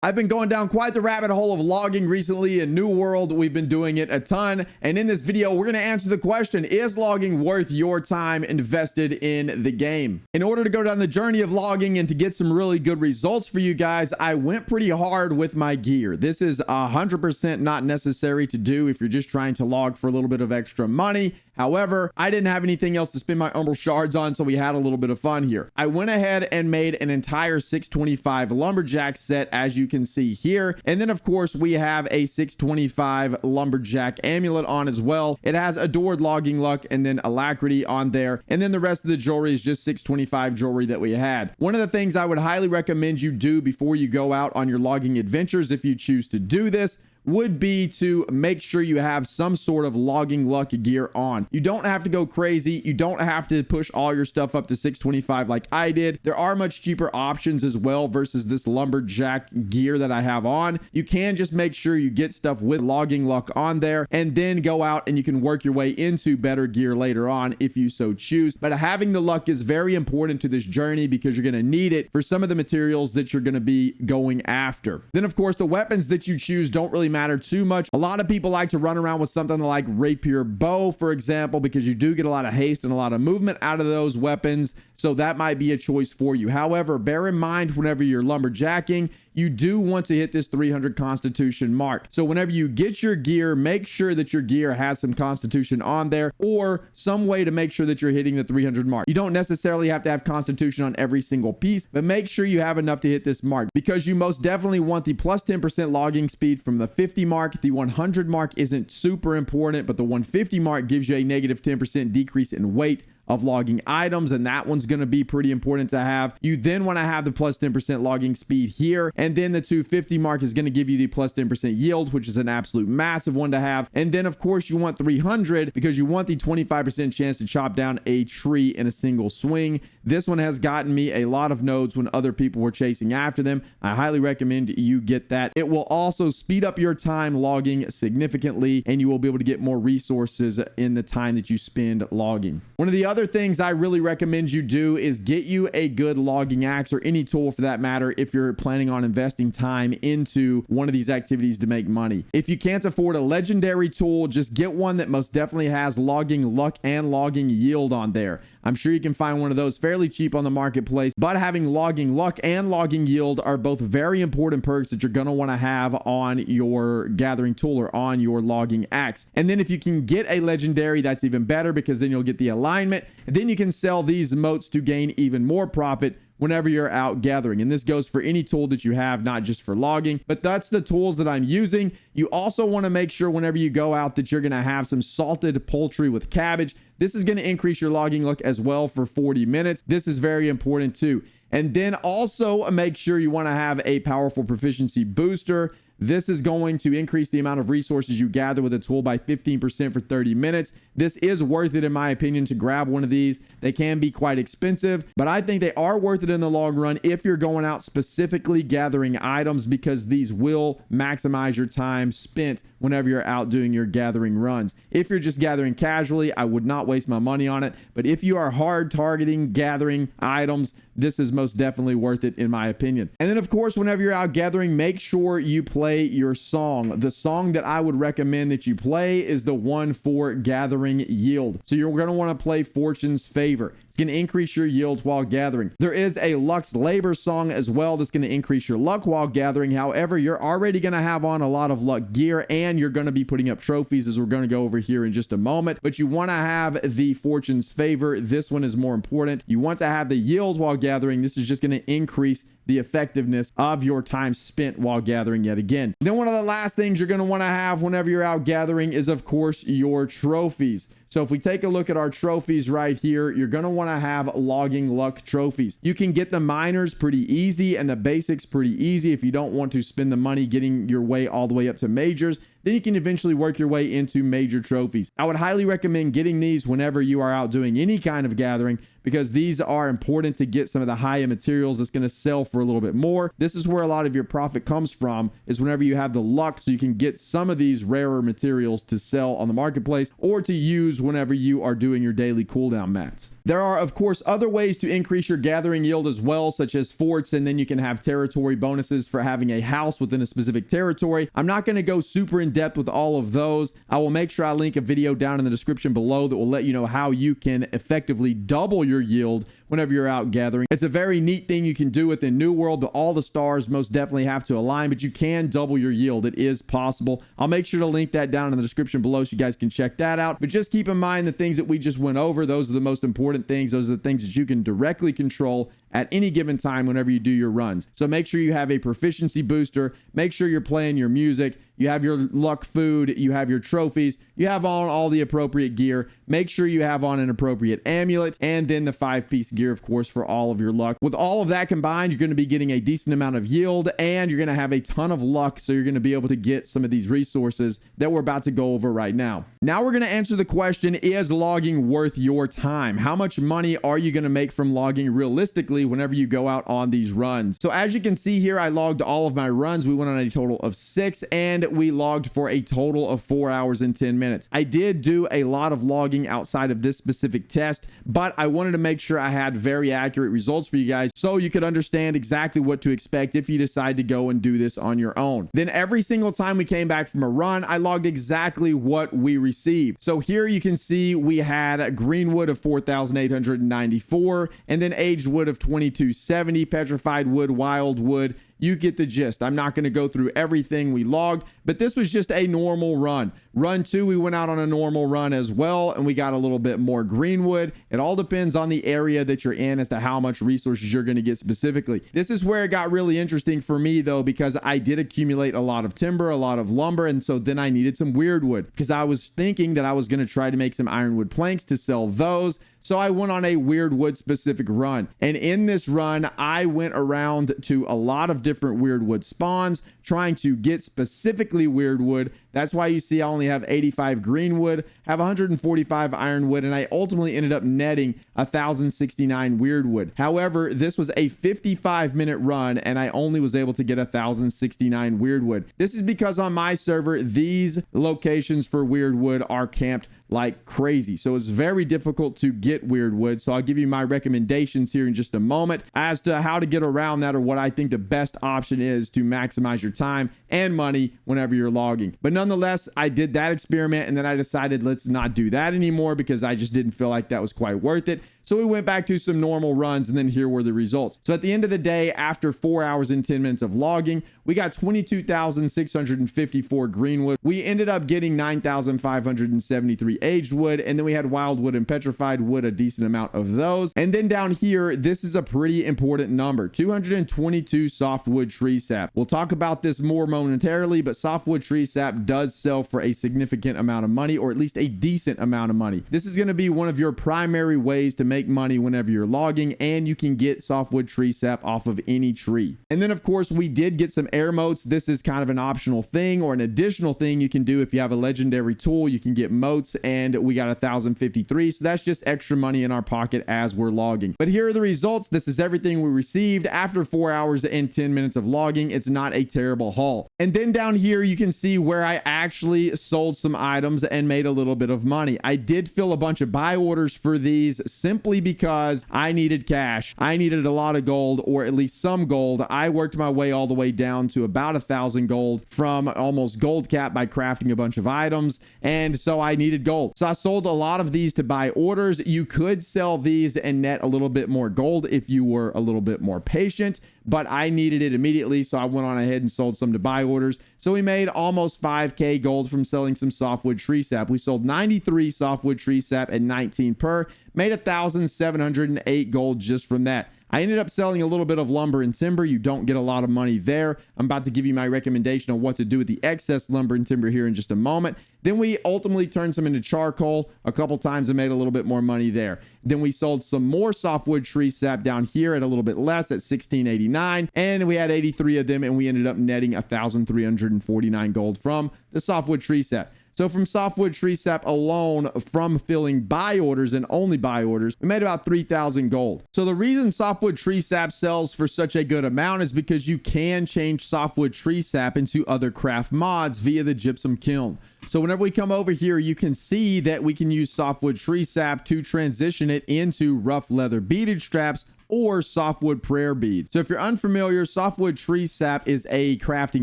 I've been going down quite the rabbit hole of logging recently. In New World, we've been doing it a ton. And in this video, we're going to answer the question, is logging worth your time invested in the game? In order to go down the journey of logging and to get some really good results for you guys, I went pretty hard with my gear. This is 100% not necessary to do if you're just trying to log for a little bit of extra money. However, I didn't have anything else to spend my Umbral Shards on, so we had a little bit of fun here. I went ahead and made an entire 625 Lumberjack set, as you can see here. And then, of course, we have a 625 Lumberjack amulet on as well. It has Adored Logging Luck and then Alacrity on there. And then the rest of the jewelry is just 625 jewelry that we had. One of the things I would highly recommend you do before you go out on your logging adventures, if you choose to do this, would be to make sure you have some sort of logging luck gear on. You don't have to go crazy. You don't have to push all your stuff up to 625 like I did. There are much cheaper options as well versus this lumberjack gear that I have on. You can just make sure you get stuff with logging luck on there and then go out and you can work your way into better gear later on if you so choose. But having the luck is very important to this journey because you're going to need it for some of the materials that you're going to be going after. Then, of course, the weapons that you choose don't really matter too much. A lot of people like to run around with something like rapier bow, for example, because you do get a lot of haste and a lot of movement out of those weapons. So that might be a choice for you. However, bear in mind whenever you're lumberjacking, you do want to hit this 300 constitution mark. So whenever you get your gear, make sure that your gear has some constitution on there or some way to make sure that you're hitting the 300 mark. You don't necessarily have to have constitution on every single piece, but make sure you have enough to hit this mark because you most definitely want the plus 10% logging speed from the 50 mark. The 100 mark isn't super important, but the 150 mark gives you a negative 10% decrease in weight of logging items, and that one's going to be pretty important to have. You then want to have the plus 10% logging speed here, and then the 250 mark is going to give you the plus 10% yield, which is an absolute massive one to have. And then of course you want 300 because you want the 25% chance to chop down a tree in a single swing. This one has gotten me a lot of nodes when other people were chasing after them. I highly recommend you get that. It will also speed up your time logging significantly, and you will be able to get more resources in the time that you spend logging. One of the other things I really recommend you do is get you a good logging axe, or any tool for that matter, if you're planning on investing time into one of these activities to make money. If you can't afford a legendary tool, just get one that most definitely has logging luck and logging yield on there. I'm sure you can find one of those fairly cheap on the marketplace, but having logging luck and logging yield are both very important perks that you're going to want to have on your gathering tool or on your logging axe. And then if you can get a legendary, that's even better because then you'll get the alignment, and then you can sell these motes to gain even more profit whenever you're out gathering. And this goes for any tool that you have, not just for logging, but that's the tools that I'm using. You also want to make sure whenever you go out that you're going to have some salted poultry with cabbage. This is going to increase your logging luck as well for 40 minutes. This is very important too. And then also make sure you want to have a powerful proficiency booster. This is going to increase the amount of resources you gather with a tool by 15% for 30 minutes. This is worth it, in my opinion, to grab one of these. They can be quite expensive, but I think they are worth it in the long run if you're going out specifically gathering items, because these will maximize your time spent whenever you're out doing your gathering runs. If you're just gathering casually, I would not waste my money on it. But if you are hard targeting gathering items, this is most definitely worth it, in my opinion. And then, of course, whenever you're out gathering, make sure you play your song. The song that I would recommend that you play is the one for gathering yield. So you're going to want to play Fortune's Favor. It's going to increase your yield while gathering. There is a Lux Labor song as well that's going to increase your luck while gathering. However, you're already going to have on a lot of luck gear, and you're going to be putting up trophies, as we're going to go over here in just a moment. But you want to have the Fortune's Favor. This one is more important. You want to have the yield while gathering. This is just going to increase the effectiveness of your time spent while gathering yet again. Then one of the last things you're going to want to have whenever you're out gathering is, of course, your trophies. So if we take a look at our trophies right here, you're going to want to have logging luck trophies. You can get the minors pretty easy and the basics pretty easy if you don't want to spend the money getting your way all the way up to majors. then you can eventually work your way into major trophies. I would highly recommend getting these whenever you are out doing any kind of gathering, because these are important to get some of the high-end materials that's going to sell for a little bit more. This is where a lot of your profit comes from, is whenever you have the luck, so you can get some of these rarer materials to sell on the marketplace or to use whenever you are doing your daily cooldown mats. There are, of course, other ways to increase your gathering yield as well, such as forts, and then you can have territory bonuses for having a house within a specific territory. I'm not going to go super in depth with all of those. I will make sure I link a video down in the description below that will let you know how you can effectively double your yield whenever you're out gathering. It's a very neat thing you can do within New World, but all the stars most definitely have to align, but you can double your yield. It is possible. I'll make sure to link that down in the description below so you guys can check that out. But just keep in mind the things that we just went over. Those are the most important things. Those are the things that you can directly control at any given time whenever you do your runs. So make sure you have a proficiency booster, make sure you're playing your music, you have your luck food, you have your trophies, you have on all the appropriate gear, make sure you have on an appropriate amulet, and then the 5-piece gear, of course, for all of your luck. With all of that combined, you're going to be getting a decent amount of yield, and you're going to have a ton of luck, so you're going to be able to get some of these resources that we're about to go over right now. Now we're going to answer the question, is logging worth your time? How much money are you going to make from logging realistically whenever you go out on these runs? So as you can see here, I logged all of my runs. We went on a total of 6, and we logged for a total of 4 hours and 10 minutes. I did do a lot of logging outside of this specific test, but I wanted to make sure I had very accurate results for you guys so you could understand exactly what to expect if you decide to go and do this on your own. Then every single time we came back from a run, I logged exactly what we received. So here you can see we had greenwood of 4,894, and then aged wood of 2270, petrified wood, wild wood. You get the gist. I'm not going to go through everything we logged, but this was just a normal run. Run 2, we went out on a normal run as well, and we got a little bit more greenwood. It all depends on the area that you're in as to how much resources you're going to get specifically. This is where it got really interesting for me, though, because I did accumulate a lot of timber, a lot of lumber, and so then I needed some weirdwood because I was thinking that I was going to try to make some ironwood planks to sell those. So I went on a weirdwood specific run, and in this run I went around to a lot of different weirdwood spawns trying to get specifically weirdwood. That's why you see I only have 85 greenwood, have 145 ironwood, and I ultimately ended up netting 1,069 weirdwood. However, this was a 55-minute run, and I only was able to get 1,069 weirdwood. This is because on my server, these locations for weirdwood are camped like crazy. So it's very difficult to get weirdwood. So I'll give you my recommendations here in just a moment as to how to get around that, or what I think the best option is to maximize your time and money whenever you're logging. But nonetheless, I did that experiment, and then I decided let's not do that anymore because I just didn't feel like that was quite worth it. So we went back to some normal runs, and then here were the results. So at the end of the day, after 4 hours and 10 minutes of logging, we got 22,654 greenwood. We ended up getting 9,573 aged wood, and then we had wildwood and petrified wood, a decent amount of those. And then down here, this is a pretty important number, 222 softwood tree sap. We'll talk about this more momentarily, but softwood tree sap does sell for a significant amount of money, or at least a decent amount of money. This is going to be one of your primary ways to make money whenever you're logging, and you can get softwood tree sap off of any tree. And then of course we did get some air moats. This is kind of an optional thing, or an additional thing you can do if you have a legendary tool. You can get moats, and we got 1,053, so that's just extra money in our pocket as we're logging. But here are the results. This is everything we received after 4 hours and 10 minutes of logging. It's not a terrible haul. And then down here you can see where I actually sold some items and made a little bit of money. I did fill a bunch of buy orders for these simply because I needed cash. I needed a lot of gold, or at least some gold. I worked my way all the way down to about 1,000 gold from almost gold cap by crafting a bunch of items, and so I needed gold. So I sold a lot of these to buy orders. You could sell these and net a little bit more gold if you were a little bit more patient, but I needed it immediately, so I went on ahead and sold some to buy orders. So we made almost 5k gold from selling some softwood tree sap. We sold 93 softwood tree sap at 19 per, Made 1,708 gold just from that. I ended up selling a little bit of lumber and timber. You don't get a lot of money there. I'm about to give you my recommendation on what to do with the excess lumber and timber here in just a moment. Then we ultimately turned some into charcoal a couple times and made a little bit more money there. Then we sold some more softwood tree sap down here at a little bit less at 1689, and we had 83 of them, and we ended up netting 1,349 gold from the softwood tree sap. So from softwood tree sap alone, from filling buy orders and only buy orders, we made about 3,000 gold. So the reason softwood tree sap sells for such a good amount is because you can change softwood tree sap into other craft mods via the gypsum kiln. So whenever we come over here, you can see that we can use softwood tree sap to transition it into rough leather beaded straps or softwood prayer beads. So if you're unfamiliar, softwood tree sap is a crafting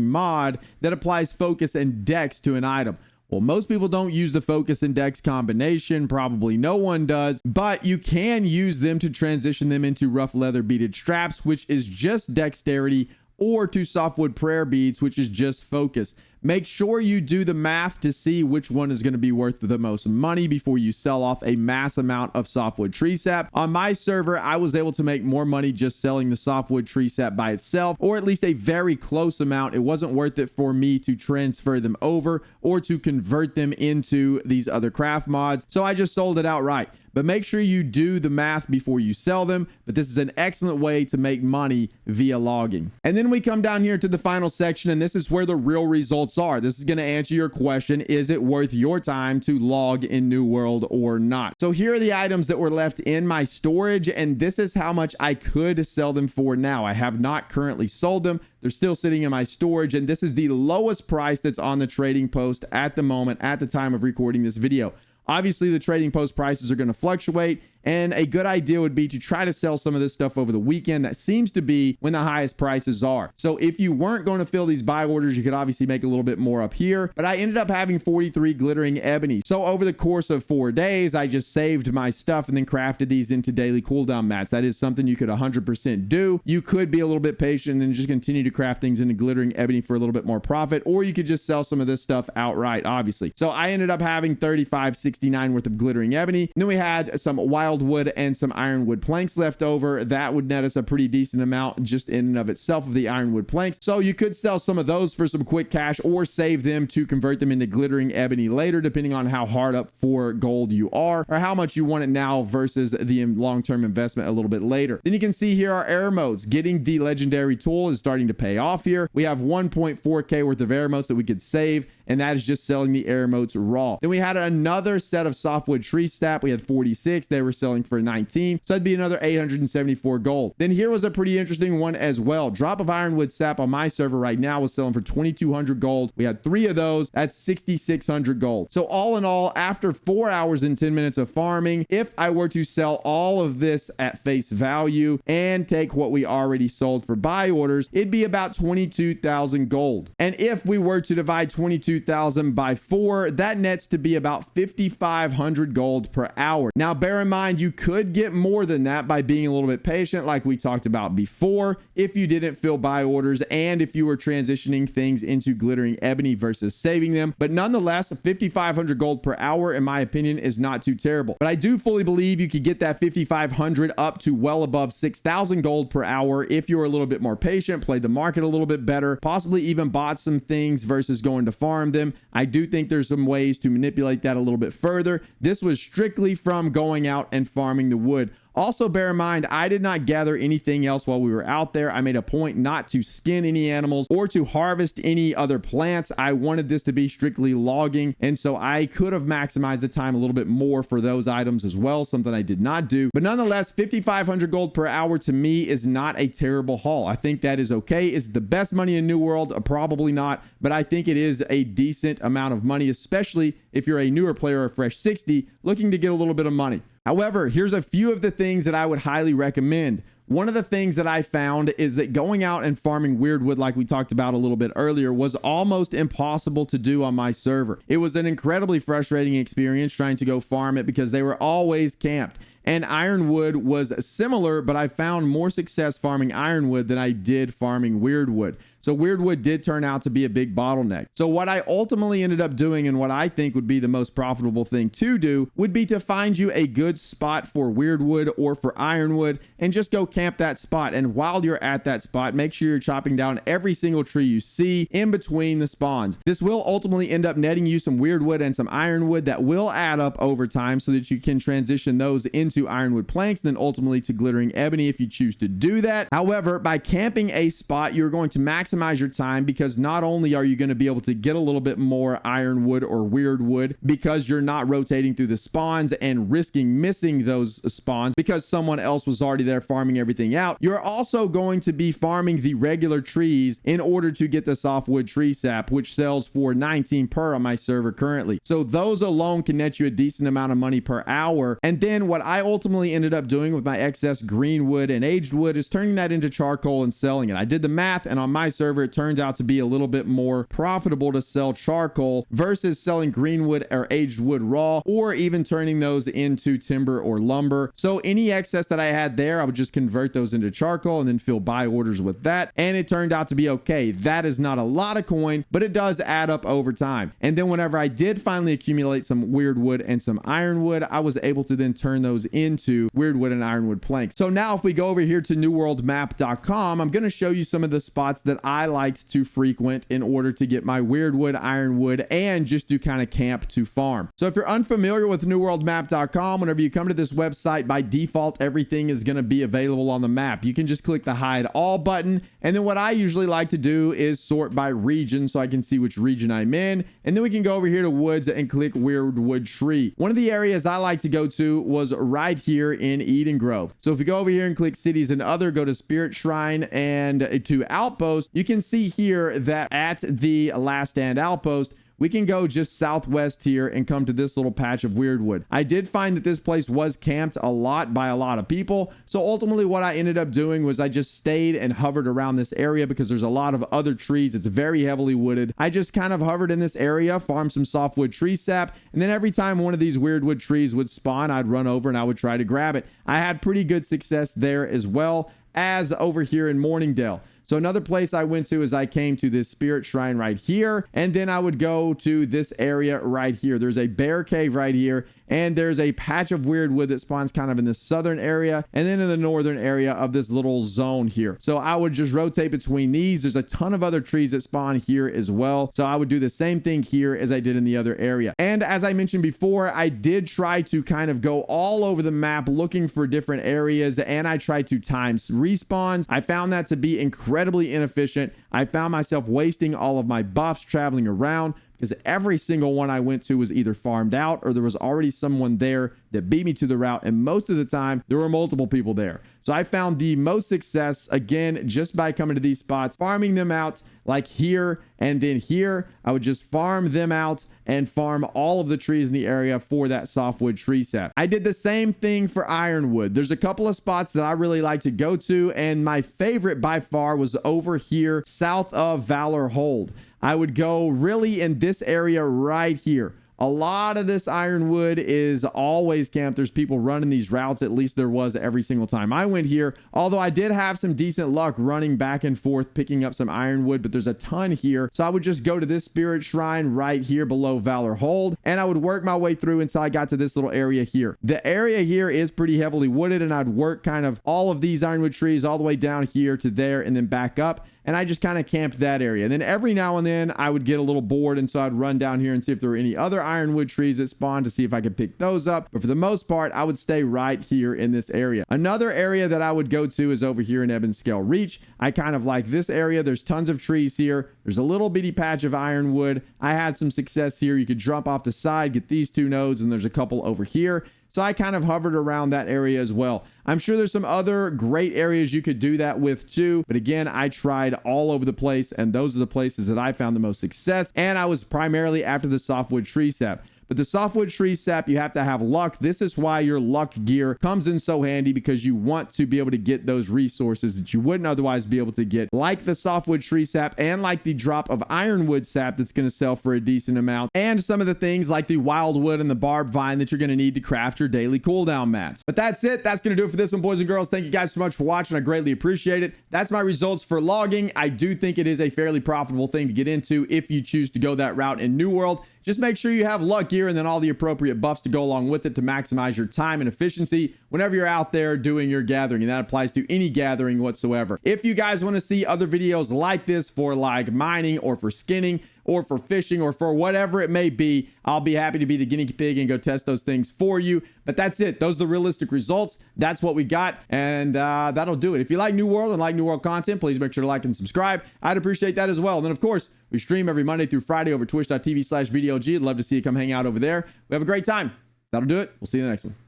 mod that applies focus and dex to an item. Well, most people don't use the focus and dex combination. Probably no one does, but you can use them to transition them into rough leather beaded straps, which is just dexterity, or to softwood prayer beads, which is just focus. Make sure you do the math to see which one is going to be worth the most money before you sell off a mass amount of softwood tree sap. On my server, I was able to make more money just selling the softwood tree sap by itself, or at least a very close amount. It wasn't worth it for me to transfer them over or to convert them into these other craft mods, so I just sold it outright. But make sure you do the math before you sell them. But this is an excellent way to make money via logging. And then we come down here to the final section, and this is where the real results are. This is going to answer your question: is it worth your time to log in New World or not? So here are the items that were left in my storage, and this is how much I could sell them for now. I have not currently sold them. They're still sitting in my storage, and this is the lowest price that's on the trading post at the moment, at the time of recording this video. Obviously, the trading post prices are going to fluctuate, and a good idea would be to try to sell some of this stuff over the weekend. That seems to be when the highest prices are. So if you weren't going to fill these buy orders, you could obviously make a little bit more up here, but I ended up having 43 glittering ebony. So over the course of 4 days, I just saved my stuff and then crafted these into daily cooldown mats. That is something you could 100% do. You could be a little bit patient and just continue to craft things into glittering ebony for a little bit more profit, or you could just sell some of this stuff outright, obviously. So I ended up having 35.69 worth of glittering ebony. And then we had some wildwood and some ironwood planks left over. That would net us a pretty decent amount just in and of itself of the ironwood planks. So you could sell some of those for some quick cash, or save them to convert them into glittering ebony later, depending on how hard up for gold you are, or how much you want it now versus the long-term investment a little bit later. Then you can see here our error modes. Getting the legendary tool is starting to pay off here. We have 1.4k worth of error modes that we could save, and that is just selling the error modes raw. Then we had another set of softwood tree sap. We had 46. They were selling for 19, so that'd be another 874 gold. Then here was a pretty interesting one as well. Drop of ironwood sap on my server right now was selling for 2,200 gold. We had 3 of those. That's 6,600 gold. So all in all, after 4 hours and 10 minutes of farming, if I were to sell all of this at face value and take what we already sold for buy orders, it'd be about 22,000 gold. And if we were to divide 22,000 by 4, that nets to be about 5,500 gold per hour. Now, bear in mind, you could get more than that by being a little bit patient, like we talked about before, if you didn't fill buy orders and if you were transitioning things into glittering ebony versus saving them. But nonetheless, 5,500 gold per hour, in my opinion, is not too terrible. But I do fully believe you could get that 5,500 up to well above 6,000 gold per hour if you were a little bit more patient, played the market a little bit better, possibly even bought some things versus going to farm them. I do think there's some ways to manipulate that a little bit further. This was strictly from going out and farming the wood. Also, bear in mind, I did not gather anything else while we were out there. I made a point not to skin any animals or to harvest any other plants. I wanted this to be strictly logging, and so I could have maximized the time a little bit more for those items as well, something I did not do. But nonetheless, 5,500 gold per hour to me is not a terrible haul. I think that is okay. Is it the best money in New World? Probably not, but I think it is a decent amount of money, especially if you're a newer player or fresh 60 looking to get a little bit of money. However, here's a few of the things that I would highly recommend. One of the things that I found is that going out and farming weirdwood, like we talked about a little bit earlier, was almost impossible to do on my server. It was an incredibly frustrating experience trying to go farm it because they were always camped. And ironwood was similar, but I found more success farming ironwood than I did farming weirdwood. So weirdwood did turn out to be a big bottleneck. So what I ultimately ended up doing, and what I think would be the most profitable thing to do, would be to find you a good spot for weirdwood or for ironwood and just go camp that spot. And while you're at that spot, make sure you're chopping down every single tree you see in between the spawns. This will ultimately end up netting you some weirdwood and some ironwood that will add up over time so that you can transition those into ironwood planks, and then ultimately to glittering ebony if you choose to do that. However, by camping a spot, you're going to maximize your time, because not only are you going to be able to get a little bit more ironwood or weirdwood because you're not rotating through the spawns and risking missing those spawns because someone else was already there farming everything out, you're also going to be farming the regular trees in order to get the softwood tree sap, which sells for 19 per on my server currently. So those alone can net you a decent amount of money per hour. And then what I ultimately ended up doing with my excess green wood and aged wood is turning that into charcoal and selling it. I did the math, and on my server it turns out to be a little bit more profitable to sell charcoal versus selling green wood or aged wood raw, or even turning those into timber or lumber. So any excess that I had there, I would just convert those into charcoal and then fill buy orders with that, and it turned out to be okay. That is not a lot of coin, but it does add up over time. And then whenever I did finally accumulate some weirdwood and some ironwood, I was able to then turn those into weirdwood and ironwood planks. So now if we go over here to newworldmap.com, I'm going to show you some of the spots that I liked to frequent in order to get my weirdwood, ironwood, and just to kind of camp to farm. So if you're unfamiliar with newworldmap.com, whenever you come to this website, by default, everything is going to be available on the map. You can just click the hide all button. And then what I usually like to do is sort by region so I can see which region I'm in. And then we can go over here to woods and click weirdwood tree. One of the areas I like to go to was right here in Eden Grove. So if we go over here and click cities and other, go to Spirit Shrine and to Outpost, you can see here that at the Last Stand Outpost, we can go just southwest here and come to this little patch of weirdwood. I did find that this place was camped a lot by a lot of people. So ultimately what I ended up doing was I just stayed and hovered around this area because there's a lot of other trees. It's very heavily wooded. I just kind of hovered in this area, farmed some softwood tree sap, and then every time one of these weirdwood trees would spawn, I'd run over and I would try to grab it. I had pretty good success there as well as over here in Morningdale. So another place I went to is I came to this spirit shrine right here, and then I would go to this area right here. There's a bear cave right here, and there's a patch of weirdwood that spawns kind of in the southern area and then in the northern area of this little zone here. So I would just rotate between these. There's a ton of other trees that spawn here as well. So I would do the same thing here as I did in the other area. And as I mentioned before, I did try to kind of go all over the map looking for different areas, and I tried to time respawns. I found that to be incredibly inefficient. I found myself wasting all of my buffs traveling around because every single one I went to was either farmed out or there was already someone there that beat me to the route, and most of the time there were multiple people there. So I found the most success again just by coming to these spots, farming them out, like here and then here. I would just farm them out and farm all of the trees in the area for that softwood tree sap. I did the same thing for ironwood. There's a couple of spots that I really like to go to, and my favorite by far was over here south of Valor Hold. I would go really in this area right here. A lot of this ironwood is always camped. There's people running these routes. At least there was every single time I went here. Although I did have some decent luck running back and forth, picking up some ironwood, but there's a ton here. So I would just go to this spirit shrine right here below Valor Hold, and I would work my way through until I got to this little area here. The area here is pretty heavily wooded, and I'd work kind of all of these ironwood trees all the way down here to there and then back up. And I just kind of camped that area. And then every now and then I would get a little bored, and so I'd run down here and see if there were any other ironwood trees that spawned to see if I could pick those up. But for the most part, I would stay right here in this area. Another area that I would go to is over here in Ebonscale Reach. I kind of like this area. There's tons of trees here. There's a little bitty patch of ironwood. I had some success here. You could jump off the side, get these two nodes, and there's a couple over here. So I kind of hovered around that area as well. I'm sure there's some other great areas you could do that with too. But again, I tried all over the place, and those are the places that I found the most success. And I was primarily after the softwood tree sap. But the Softwood Tree Sap, you have to have luck. This is why your luck gear comes in so handy, because you want to be able to get those resources that you wouldn't otherwise be able to get, like the Softwood Tree Sap and like the drop of Ironwood Sap that's going to sell for a decent amount, and some of the things like the Wildwood and the Barb Vine that you're going to need to craft your daily cooldown mats. But that's it. That's going to do it for this one, boys and girls. Thank you guys so much for watching. I greatly appreciate it. That's my results for logging. I do think it is a fairly profitable thing to get into if you choose to go that route in New World. Just make sure you have luck gear and then all the appropriate buffs to go along with it to maximize your time and efficiency whenever you're out there doing your gathering. And that applies to any gathering whatsoever. If you guys want to see other videos like this for like mining or for skinning or for fishing or for whatever it may be, I'll be happy to be the guinea pig and go test those things for you. But that's it. Those are the realistic results. That's what we got. And that'll do it. If you like New World and like New World content, please make sure to like and subscribe. I'd appreciate that as well. And then, of course, we stream every Monday through Friday over twitch.tv/BDLG. I'd love to see you come hang out over there. We have a great time. That'll do it. We'll see you in the next one.